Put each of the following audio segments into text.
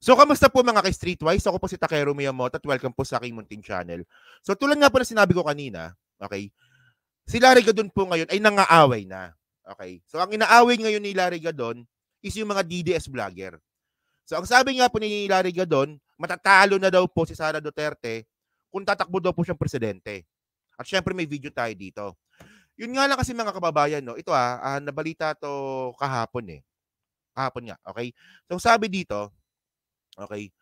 So, kamusta po mga ka-Streetwise? Ako po si Takero Miyamoto at welcome po sa aking munting channel. So, tulad nga po na sinabi ko kanina, okay, si Larry Gadon po ngayon ay nangaaway na. Okay? So, ang inaaway ngayon ni Larry Gadon is yung mga DDS vlogger. So, ang sabi nga po ni Larry Gadon, matatalo na daw po si Sara Duterte kung tatakbo daw po siyang presidente. At syempre may video tayo dito. Yun nga lang kasi mga kababayan, no? Ito nabalita to kahapon eh. Kahapon nga, okay? So, sabi dito, okay,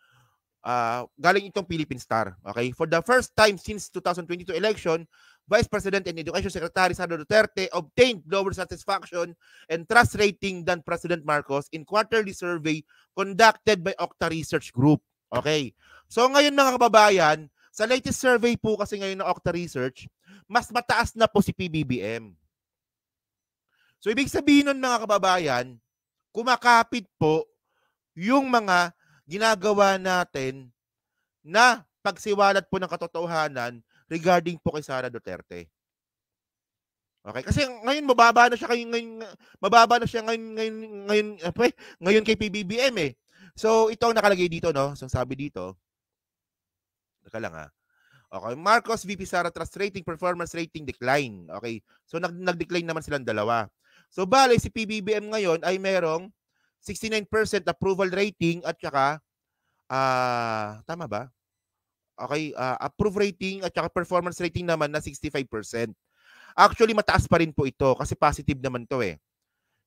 galing itong Philippine Star. Okay? For the first time since 2022 election, Vice President and Education Secretary Sara Duterte obtained lower satisfaction and trust rating than President Marcos in quarterly survey conducted by Okta Research Group. Okay? So ngayon mga kababayan, sa latest survey po kasi ngayon ng Okta Research, mas mataas na po si PBBM. So ibig sabihin nun mga kababayan, kumakapit po yung mga ginagawa natin na pagsiwalat po ng katotohanan regarding po kay Sara Duterte. Okay? Kasi ngayon mababa na siya ngayon kay PBBM eh. So ito ang nakalagay dito, no? So sabi dito, naka lang okay, Marcos VP Sara trust rating, performance rating decline. Okay? So nag-decline naman silang dalawa. So bale si PBBM ngayon ay merong 69% approval rating at saka tama ba? Okay, approve rating at saka performance rating naman na 65%. Actually, mataas pa rin po ito kasi positive naman to eh.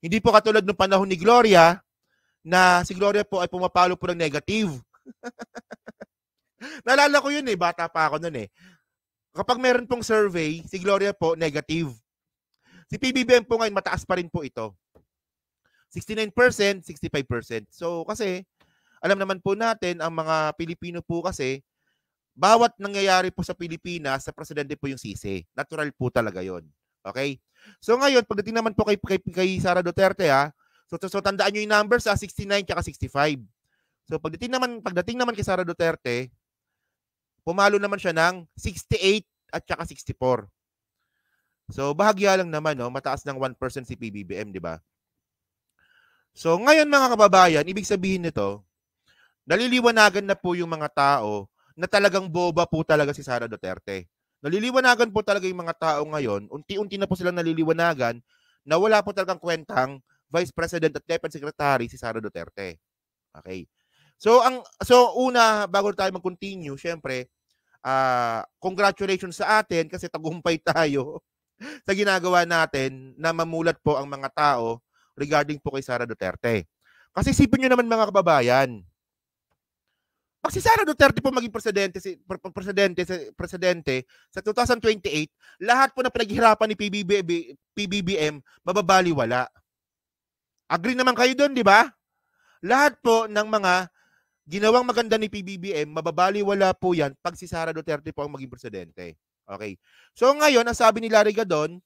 Hindi po katulad ng panahon ni Gloria na si Gloria po ay pumapalo po ng negative. Naalala ko yun eh, bata pa ako nun eh. Kapag meron pong survey, si Gloria po negative. Si PBBM po ngayon, mataas pa rin po ito. 69%, 65%. So kasi, alam naman po natin, ang mga Pilipino po kasi, bawat nangyayari po sa Pilipinas, sa presidente po yung sisi. Natural po talaga yon. Okay? So ngayon, pagdating naman po kay Sara Duterte so tandaan nyo yung numbers 69 at 65. So pagdating naman kay Sara Duterte, pumalo naman siya ng 68 at saka 64. So bahagya lang naman, no? Mataas ng 1% si PBBM, di ba? So ngayon mga kababayan, ibig sabihin nito, naliliwanagan na po yung mga tao na talagang boba po talaga si Sara Duterte. Naliliwanagan po talaga yung mga tao ngayon, unti-unti na po silang naliliwanagan na wala po talagang kwentang Vice President at Deputy Secretary si Sara Duterte. Okay. So una, bago tayo mag-continue, syempre, congratulations sa atin kasi tagumpay tayo sa ginagawa natin na mamulat po ang mga tao regarding po kay Sara Duterte. Kasi isipin nyo naman mga kababayan, pag si Sara Duterte po maging presidente sa 2028, lahat po na pinaghirapan ni PBBM mababaliwala. Agree naman kayo doon, di ba? Lahat po ng mga ginawang maganda ni PBBM, mababaliwala po yan pag si Sara Duterte po ang maging presidente. Okay. So ngayon, ang sabi ni Larry Gadon,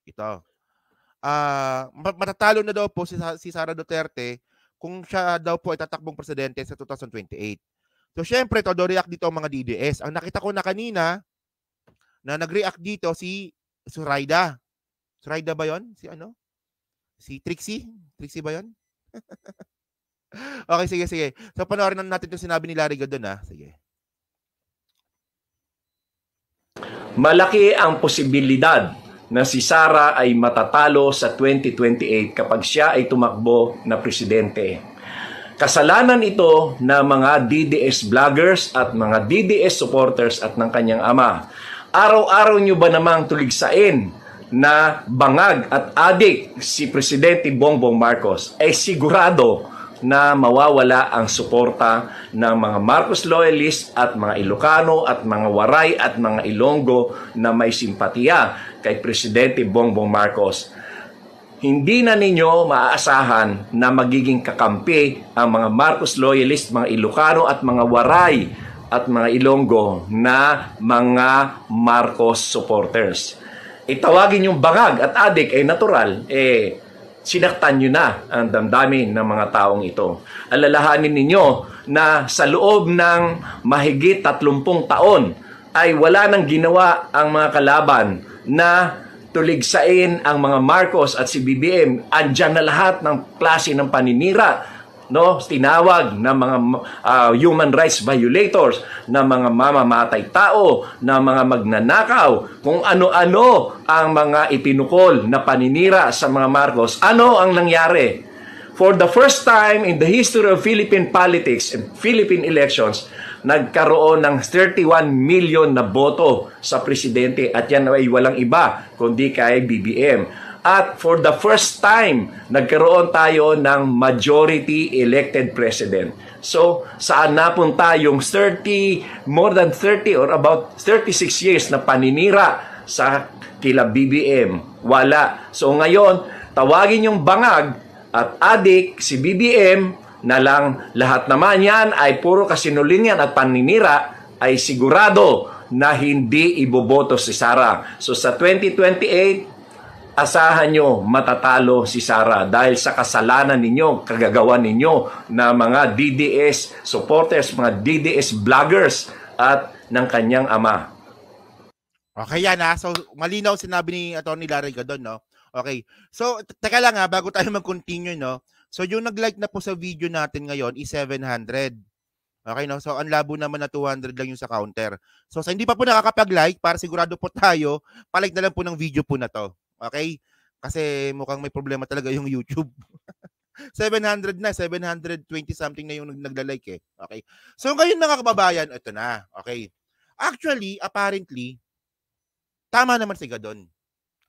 ito, matatalo na daw po si Sara Duterte kung siya daw po ay tatakbong presidente sa 2028. So syempre, todo react dito ang mga DDS. Ang nakita ko na kanina na nag-react dito si Zoraida. Zoraida ba yon? Si ano? Si Trixie? Trixie ba yon? Okay, sige. So panoorin natin itong sinabi ni Larry Gadon Sige. Malaki ang posibilidad na si Sara ay matatalo sa 2028 kapag siya ay tumakbo na presidente. Kasalanan ito ng mga DDS vloggers at mga DDS supporters at ng kanyang ama. Araw-araw nyo ba namang tuligsain na bangag at adik si Presidente Bongbong Marcos? Sigurado na mawawala ang suporta ng mga Marcos loyalists at mga Ilocano at mga Waray at mga Ilonggo na may simpatiya kay Presidente Bongbong Marcos. Hindi na ninyo maaasahan na magiging kakampi ang mga Marcos loyalists, mga Ilocano at mga Waray at mga Ilonggo na mga Marcos supporters. Itawagin yung bangag at adik ay natural, sinaktan nyo na ang damdamin ng mga taong ito. Alalahanin ninyo na sa loob ng mahigit 30 taon ay wala nang ginawa ang mga kalaban na tuligsain ang mga Marcos at si BBM. Andyan na lahat ng klase ng paninira no, tinawag na mga human rights violators, na mga mamamatay tao, na mga magnanakaw, kung ano-ano ang mga ipinukol na paninira sa mga Marcos. Ano ang nangyari? For the first time in the history of Philippine politics and Philippine elections, nagkaroon ng 31 million na boto sa presidente, at yan ay walang iba kundi kay BBM. At for the first time, nagkaroon tayo ng majority elected president. So, saan napunta yung more than 30 or about 36 years na paninira sa kila BBM? Wala. So, ngayon, tawagin yung bangag at adik si BBM na lang, lahat naman yan ay puro kasinungalingan at paninira, ay sigurado na hindi iboboto si Sara. So, sa 2028, asahan nyo matatalo si Sara dahil sa kasalanan ninyo, kagagawa ninyo na mga DDS supporters, mga DDS vloggers at ng kanyang ama. Okay yan ha. So malinaw sinabi ni Atty. Larry Gadon, no? Okay. So teka lang ha, bago tayo mag-continue, no? So yung nag-like na po sa video natin ngayon is 700. Okay, no? So ang labo naman na 200 lang yung sa counter. So sa hindi pa po nakakapag-like, para sigurado po tayo, palike na lang po ng video po na to. Okay? Kasi mukhang may problema talaga yung YouTube. 700 na, 720 something na yung nagla-like eh. Okay? So ngayon mga kababayan, ito na. Okay? Actually, apparently, tama naman si Gadon.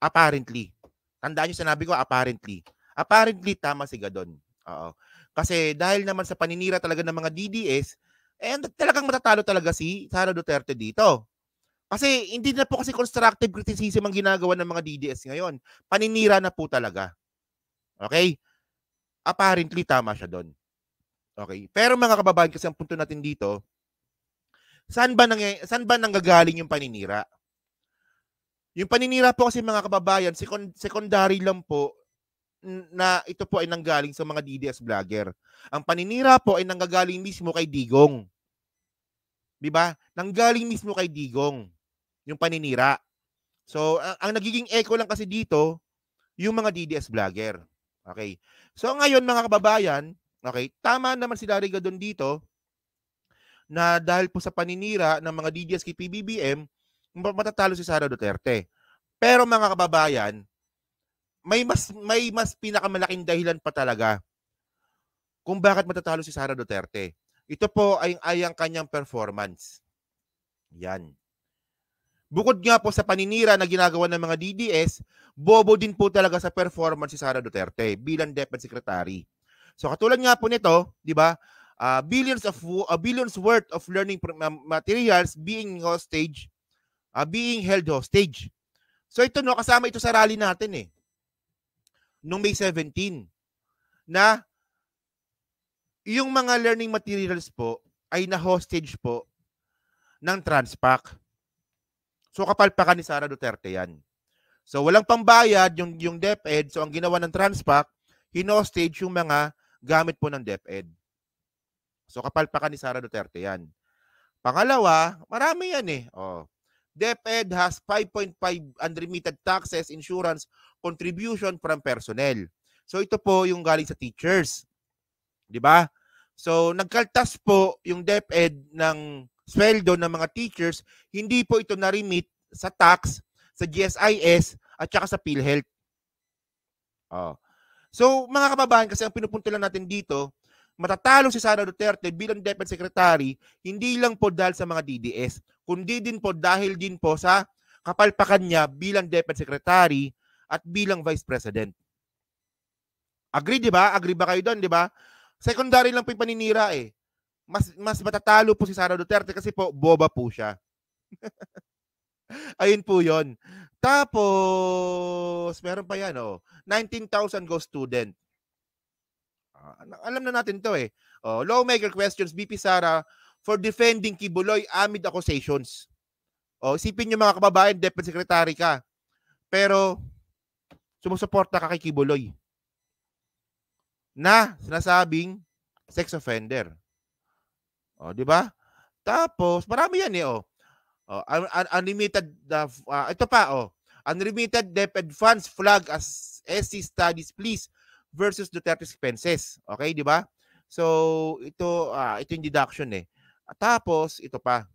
Apparently. Tandaan nyo, sinabi ko, apparently. Apparently, tama si Gadon. Oo. Kasi dahil naman sa paninira talaga ng mga DDS, talagang matatalo talaga si Sara Duterte dito. Kasi hindi na po kasi constructive criticism ang ginagawa ng mga DDS ngayon. Paninira na po talaga. Okay? Apparently, tama siya doon. Okay? Pero mga kababayan, kasi ang punto natin dito, saan ba nanggagaling yung paninira? Yung paninira po kasi mga kababayan, secondary lang po na ito po ay nanggaling sa mga DDS vlogger. Ang paninira po ay nanggagaling mismo kay Digong. Diba? Nanggaling mismo kay Digong yung paninira. So, ang nagiging echo lang kasi dito, yung mga DDS vlogger. Okay. So, ngayon mga kababayan, okay, tama naman si Larry Gadon dito na dahil po sa paninira ng mga DDS kay PBBM, matatalo si Sara Duterte. Pero mga kababayan, may mas pinakamalaking dahilan pa talaga kung bakit matatalo si Sara Duterte. Ito po ay ang kanyang performance. Yan. Bukod nga po sa paninira na ginagawa ng mga DDS, bobo din po talaga sa performance si Sara Duterte bilang DepEd Secretary. So katulad nga po nito, di ba? Billions worth of learning materials being held hostage. So ito no, kasama ito sa rally natin eh. Noong May 17 na yung mga learning materials po ay na-hostage po ng Transpac. So kapalpakan ni Sara Duterte yan. So walang pambayad yung DepEd. So ang ginawa ng Transpac, hinostage yung mga gamit po ng DepEd. So kapalpakan ni Sara Duterte yan. Pangalawa, marami yan eh. Oh. DepEd has 5.5 unremitted taxes, insurance, contribution from personnel. So ito po yung galing sa teachers. 'Di ba? So nagkaltas po yung DepEd ng sweldo ng mga teachers, hindi po ito na-remit sa tax, sa GSIS at saka sa PhilHealth. Oh. So mga kababayan, kasi ang pinupunto lang natin dito, matatalo si Sara Duterte bilang DepEd Secretary, hindi lang po dahil sa mga DDS, kundi din po dahil din po sa kapalpakan niya bilang DepEd Secretary at bilang Vice President. Agree, di ba? Agree ba kayo doon, di ba? Secondary lang po yung paninira eh. Mas matatalo po si Sara Duterte kasi po boba po siya. Ayun po yon. Tapos, meron pa yan, 19,000 go student. Alam na natin to eh. Lawmaker questions BP Sara for defending Kibuloy amid accusations. Isipin nyo mga kababayan, DepEd Secretary ka. Pero, sumusuporta ka kay Kibuloy na sinasabing sex offender. Di ba? Tapos, marami yan eh, unlimited, ito pa, unlimited DepEd funds flag as SC studies please versus Duterte expenses. Okay, di ba? So, ito yung deduction eh. At tapos, ito pa.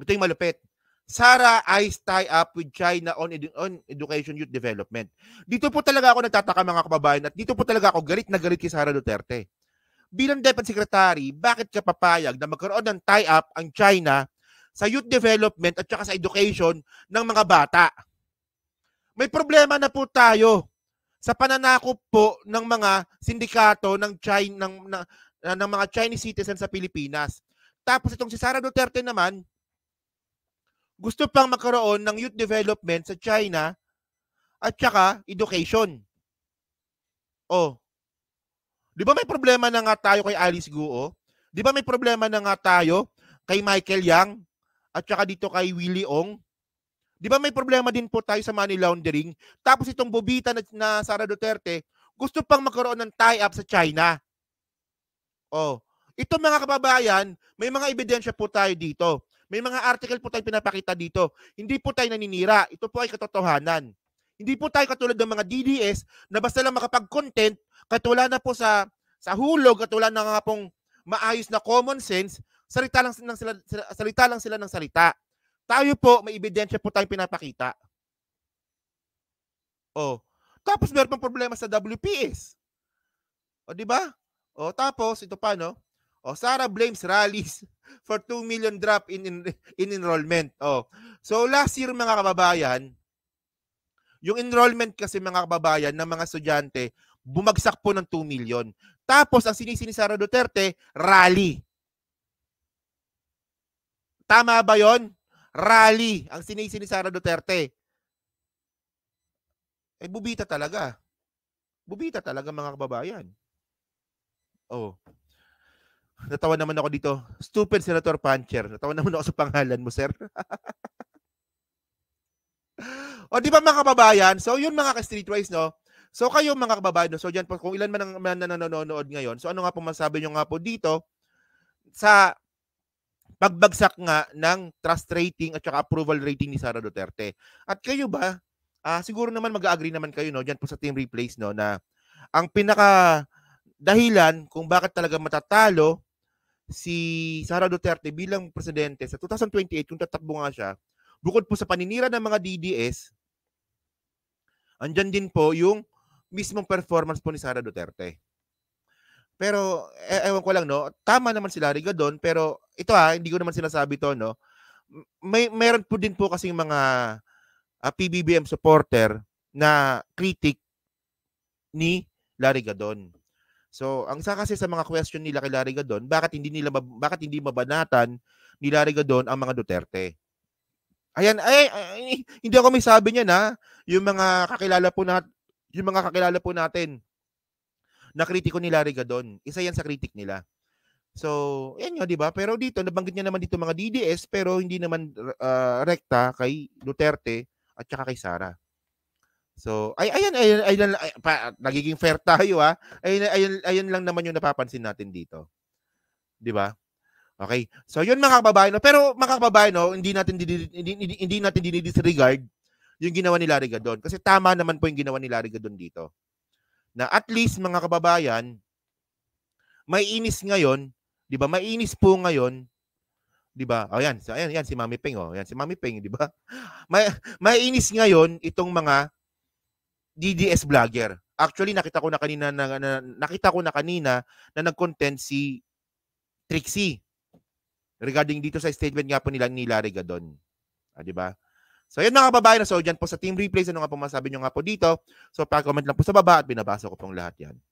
Ito yung malupit. Sara eyes tie up with China on education youth development. Dito po talaga ako nagtataka mga kababayan at dito po talaga ako galit na galit kay Sara Duterte. Bilang Deputy Secretary, bakit ka papayag na magkaroon ng tie-up ang China sa youth development at saka sa education ng mga bata? May problema na po tayo sa pananakop po ng mga sindikato ng China ng mga Chinese citizens sa Pilipinas. Tapos itong si Sara Duterte naman, gusto pang magkaroon ng youth development sa China at saka education. Oh. 'Di ba may problema na nga tayo kay Alice Guo? 'Di ba may problema na nga tayo kay Michael Yang at saka dito kay Willie Ong? 'Di ba may problema din po tayo sa money laundering? Tapos itong bobita na Sara Duterte, gusto pang magkaroon ng tie-up sa China. Oh. Ito mga kababayan, may mga ebidensya po tayo dito. May mga article po tayo pinapakita dito. Hindi po tayo naninira. Ito po ay katotohanan. Hindi po tayo katulad ng mga DDS na basta lang makapag-content kahit wala na po sa hulog at wala na nga pong maayos na common sense, salita lang sila ng salita. Tayo po, may ebidensya po tayong pinapakita. Oh. Tapos meron pang problema sa WPS. O, di ba? O, tapos, ito pa, no? O, Sara blames rallies for 2 million drop in enrollment. O. So, last year, mga kababayan, yung enrollment kasi, mga kababayan, ng mga estudyante, bumagsak po ng 2 million. Tapos, ang sinisi ni Sara Duterte, rally. Tama ba yon? Rally ang sinisi ni Sara Duterte. Eh, bubita talaga. Bubita talaga, mga kababayan. Oh. Natawa naman ako dito. Stupid Senator Puncher. Natawa naman ako sa pangalan mo, sir. O, di ba mga kababayan? So, yun mga ka-streetwise, no? So, kayo mga kababayan, no? So, dyan po, kung ilan man ang nanonood ngayon, so ano nga po masabi nyo nga po dito sa pagbagsak nga ng trust rating at saka approval rating ni Sara Duterte. At kayo ba, siguro naman mag-agree naman kayo, no? Dyan po sa Team Replays, no? Na ang pinaka dahilan kung bakit talaga matatalo si Sara Duterte bilang presidente sa 2028, kung tatakbo nga siya, bukod po sa paninira ng mga DDS, andyan din po yung mismong performance po ni Sara Duterte. Pero, ewan ko lang, no? Tama naman si Larry Gadon, pero ito hindi ko naman sinasabi to, no? Meron po din po kasing mga PBBM supporter na critic ni Larry Gadon. So, ang isa kasi sa mga question nila kay Larry Gadon, bakit hindi mabanatan ni Larry Gadon ang mga Duterte? Ayan, hindi ako may sabi niyan, ha. Yung mga kakilala po natin na kritiko ni Larry Gadon, isa yan sa kritik nila. So, yan nga, di ba? Pero dito, nabanggit niya naman dito mga DDS, pero hindi naman rekta kay Duterte at saka kay Sara. So, ayan, nagiging fair tayo, ha. Ayan lang naman yung napapansin natin dito. 'Di ba? Okay. So, yun mga kababayan, pero mga kababayan, hindi natin dinidisregard yung ginawa ni Larry Gadon kasi tama naman po yung ginawa ni Larry Gadon dito. Na at least mga kababayan, may inis ngayon, 'di ba? May inis po ngayon, 'di ba? Ayan si Mami Peng, Ayan si Mami Peng, 'di ba? May inis ngayon itong mga DDS vlogger. Actually, nakita ko na kanina na nag-content si Trixie regarding dito sa statement nga po nila ni Larry Gadon. Di ba? So, yan mga kababayan. So, dyan po sa Team Replays, ano nga po masabi nyo nga po dito. So, pa-comment lang po sa baba at binabasa ko pong lahat yan.